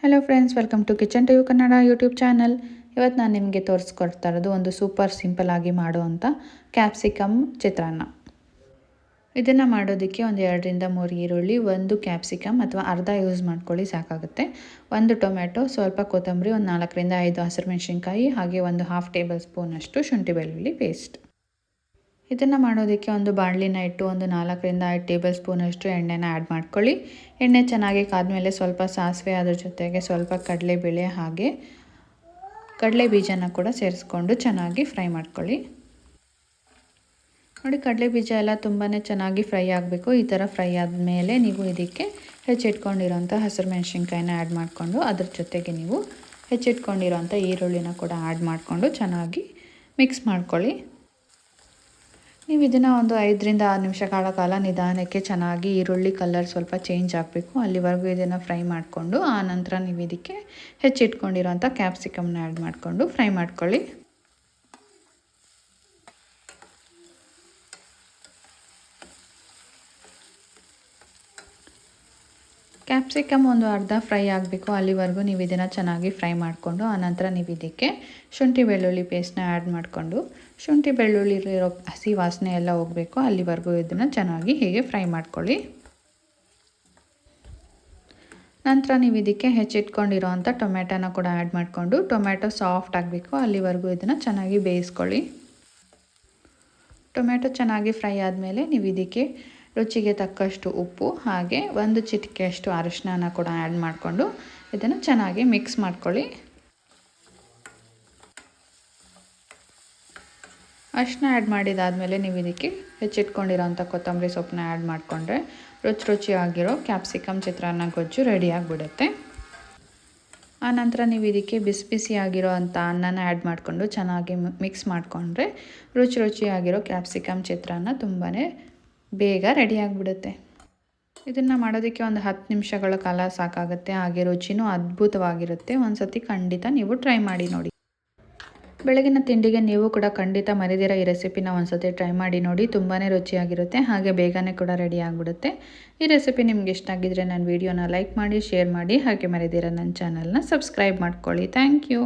Hello friends, welcome to kitchen to you Kannada YouTube channel. ಇವತ್ತು ನಾನು ನಿಮಗೆ ತೋರಿಸ್ಕೊಡ್ತಾ ಇರೋದು ಒಂದು ಸೂಪರ್ ಸಿಂಪಲ್ ಆಗಿ ಮಾಡುವಂಥ ಕ್ಯಾಪ್ಸಿಕಮ್ ಚಿತ್ರಾನ್ನ. ಇದನ್ನು ಮಾಡೋದಕ್ಕೆ ಒಂದು 2ರಿಂದ 3 ಈರುಳ್ಳಿ, ಒಂದು ಕ್ಯಾಪ್ಸಿಕಮ್ ಅಥವಾ ಅರ್ಧ ಯೂಸ್ ಮಾಡ್ಕೊಳ್ಳಿ ಸಾಕಾಗುತ್ತೆ, ಒಂದು ಟೊಮೆಟೊ, ಸ್ವಲ್ಪ ಕೊತ್ತಂಬರಿ, ಒಂದು 4ರಿಂದ 5 ಹಸಿರು ಮೆಣಸಿನ್ಕಾಯಿ, ಹಾಗೆ ಒಂದು ½ ಟೇಬಲ್ ಸ್ಪೂನಷ್ಟು ಶುಂಠಿ ಬೆಳ್ಳುಳ್ಳಿ ಪೇಸ್ಟ್. ಇದನ್ನು ಮಾಡೋದಕ್ಕೆ ಒಂದು ಬಾಣಲಿನ ಇಟ್ಟು ಒಂದು 4ರಿಂದ 5 ಟೇಬಲ್ ಸ್ಪೂನಷ್ಟು ಎಣ್ಣೆನ ಆ್ಯಡ್ ಮಾಡ್ಕೊಳ್ಳಿ. ಎಣ್ಣೆ ಚೆನ್ನಾಗಿ ಕಾದ್ಮೇಲೆ ಸ್ವಲ್ಪ ಸಾಸಿವೆ, ಅದ್ರ ಜೊತೆಗೆ ಸ್ವಲ್ಪ ಕಡಲೆಬೇಳೆ ಹಾಗೆ ಕಡಲೆ ಬೀಜನ ಕೂಡ ಸೇರಿಸ್ಕೊಂಡು ಚೆನ್ನಾಗಿ ಫ್ರೈ ಮಾಡ್ಕೊಳ್ಳಿ. ನೋಡಿ, ಕಡಲೆ ಬೀಜ ಎಲ್ಲ ತುಂಬಾ ಚೆನ್ನಾಗಿ ಫ್ರೈ ಆಗಬೇಕು. ಈ ಥರ ಫ್ರೈ ಆದಮೇಲೆ ನೀವು ಇದಕ್ಕೆ ಹೆಚ್ಚಿಟ್ಕೊಂಡಿರೋಂಥ ಹಸಿರು ಮೆಣಸಿನ್ಕಾಯಿನ ಆ್ಯಡ್ ಮಾಡಿಕೊಂಡು ಅದ್ರ ಜೊತೆಗೆ ನೀವು ಹೆಚ್ಚಿಟ್ಕೊಂಡಿರೋಂಥ ಈರುಳ್ಳಿನ ಕೂಡ ಆ್ಯಡ್ ಮಾಡಿಕೊಂಡು ಚೆನ್ನಾಗಿ ಮಿಕ್ಸ್ ಮಾಡ್ಕೊಳ್ಳಿ. ನೀವು ಇದನ್ನು ಒಂದು 5ರಿಂದ 6 ನಿಮಿಷಗಳ ಕಾಲ ನಿಧಾನಕ್ಕೆ ಚೆನ್ನಾಗಿ ಈರುಳ್ಳಿ ಕಲರ್ ಸ್ವಲ್ಪ ಚೇಂಜ್ ಆಗಬೇಕು, ಅಲ್ಲಿವರೆಗೂ ಇದನ್ನು ಫ್ರೈ ಮಾಡಿಕೊಂಡು ಆನಂತರ ನೀವು ಇದಕ್ಕೆ ಹೆಚ್ಚಿಟ್ಕೊಂಡಿರೋಂಥ ಕ್ಯಾಪ್ಸಿಕಮ್ನ ಆ್ಯಡ್ ಮಾಡಿಕೊಂಡು ಫ್ರೈ ಮಾಡ್ಕೊಳ್ಳಿ. ಕ್ಯಾಪ್ಸಿಕಮ್ ಒಂದು ಅರ್ಧ ಫ್ರೈ ಆಗಬೇಕು, ಅಲ್ಲಿವರೆಗೂ ನೀವು ಇದನ್ನು ಚೆನ್ನಾಗಿ ಫ್ರೈ ಮಾಡಿಕೊಂಡು ಆನಂತರ ನೀವು ಇದಕ್ಕೆ ಶುಂಠಿ ಬೆಳ್ಳುಳ್ಳಿ ಪೇಸ್ಟ್ನ ಆ್ಯಡ್ ಮಾಡಿಕೊಂಡು ಶುಂಠಿ ಬೆಳ್ಳುಳ್ಳಿಲಿರೋ ಹಸಿ ವಾಸನೆ ಎಲ್ಲ ಹೋಗಬೇಕು, ಅಲ್ಲಿವರೆಗೂ ಇದನ್ನು ಚೆನ್ನಾಗಿ ಹೀಗೆ ಫ್ರೈ ಮಾಡ್ಕೊಳ್ಳಿ. ನಂತರ ನೀವು ಇದಕ್ಕೆ ಹೆಚ್ಚಿಟ್ಕೊಂಡಿರೋವಂಥ ಟೊಮೆಟೊನ ಕೂಡ ಆ್ಯಡ್ ಮಾಡಿಕೊಂಡು ಟೊಮೆಟೊ ಸಾಫ್ಟ್ ಆಗಬೇಕು, ಅಲ್ಲಿವರೆಗೂ ಇದನ್ನು ಚೆನ್ನಾಗಿ ಬೇಯಿಸ್ಕೊಳ್ಳಿ. ಟೊಮೆಟೊ ಚೆನ್ನಾಗಿ ಫ್ರೈ ಆದಮೇಲೆ ನೀವು ಇದಕ್ಕೆ ರುಚಿಗೆ ತಕ್ಕಷ್ಟು ಉಪ್ಪು ಹಾಗೆ ಒಂದು ಚಿಟಿಕೆಯಷ್ಟು ಅರಿಶಿನ ಕೂಡ ಆ್ಯಡ್ ಮಾಡಿಕೊಂಡು ಇದನ್ನು ಚೆನ್ನಾಗಿ ಮಿಕ್ಸ್ ಮಾಡ್ಕೊಳ್ಳಿ. ಅರಿಶಿನ ಆ್ಯಡ್ ಮಾಡಿದಾದಮೇಲೆ ನೀವು ಇದಕ್ಕೆ ಹೆಚ್ಚಿಟ್ಕೊಂಡಿರೋಂಥ ಕೊತ್ತಂಬರಿ ಸೊಪ್ಪನ್ನ ಆ್ಯಡ್ ಮಾಡಿಕೊಂಡ್ರೆ ರುಚಿಯಾಗಿರೋ ಕ್ಯಾಪ್ಸಿಕಮ್ ಚಿತ್ರಾನ್ನ ಗೊಜ್ಜು ರೆಡಿಯಾಗಿಬಿಡುತ್ತೆ. ಆನಂತರ ನೀವು ಇದಕ್ಕೆ ಬಿಸಿ ಬಿಸಿಯಾಗಿರೋ ಅಂಥ ಅನ್ನನ ಆ್ಯಡ್ ಮಾಡಿಕೊಂಡು ಚೆನ್ನಾಗಿ ಮಿಕ್ಸ್ ಮಾಡಿಕೊಂಡ್ರೆ ರುಚಿಯಾಗಿರೋ ಕ್ಯಾಪ್ಸಿಕಮ್ ಚಿತ್ರಾನ್ನ ತುಂಬಾ ಬೇಗ ರೆಡಿಯಾಗಿಬಿಡುತ್ತೆ. ಇದನ್ನು ಮಾಡೋದಕ್ಕೆ ಒಂದು 10 ನಿಮಿಷಗಳ ಕಾಲ ಸಾಕಾಗುತ್ತೆ, ಹಾಗೆ ರುಚಿನೂ ಅದ್ಭುತವಾಗಿರುತ್ತೆ. ಒಂದು ಸತಿ ಖಂಡಿತ ನೀವು ಟ್ರೈ ಮಾಡಿ ನೋಡಿ. ಬೆಳಗಿನ ತಿಂಡಿಗೆ ನೀವು ಕೂಡ ಖಂಡಿತ ಮರಿದಿರ ಈ ರೆಸಿಪಿನ ಒಂದು ಸತಿ ಟ್ರೈ ಮಾಡಿ ನೋಡಿ, ತುಂಬಾ ರುಚಿಯಾಗಿರುತ್ತೆ, ಹಾಗೆ ಬೇಗನೆ ಕೂಡ ರೆಡಿ ಆಗಿಬಿಡುತ್ತೆ. ಈ ರೆಸಿಪಿ ನಿಮ್ಗೆ ಇಷ್ಟ ಆಗಿದ್ರೆ ನನ್ನ ವಿಡಿಯೋನ ಲೈಕ್ ಮಾಡಿ, ಶೇರ್ ಮಾಡಿ, ಹಾಗೆ ಮರಿದಿರ ನನ್ನ ಚಾನಲ್ನ ಸಬ್ಸ್ಕ್ರೈಬ್ ಮಾಡ್ಕೊಳ್ಳಿ. Thank you.